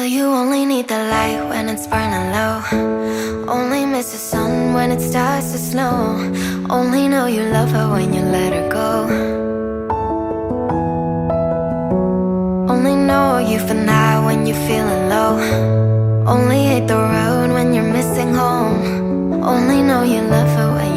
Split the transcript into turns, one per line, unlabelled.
Well, you only need the light when it's burning low. Only miss the sun when it starts to snow. Only know you love her when you let her go. Only know you for now when you're feeling low. Only hate the road when you're missing home. Only know you love her when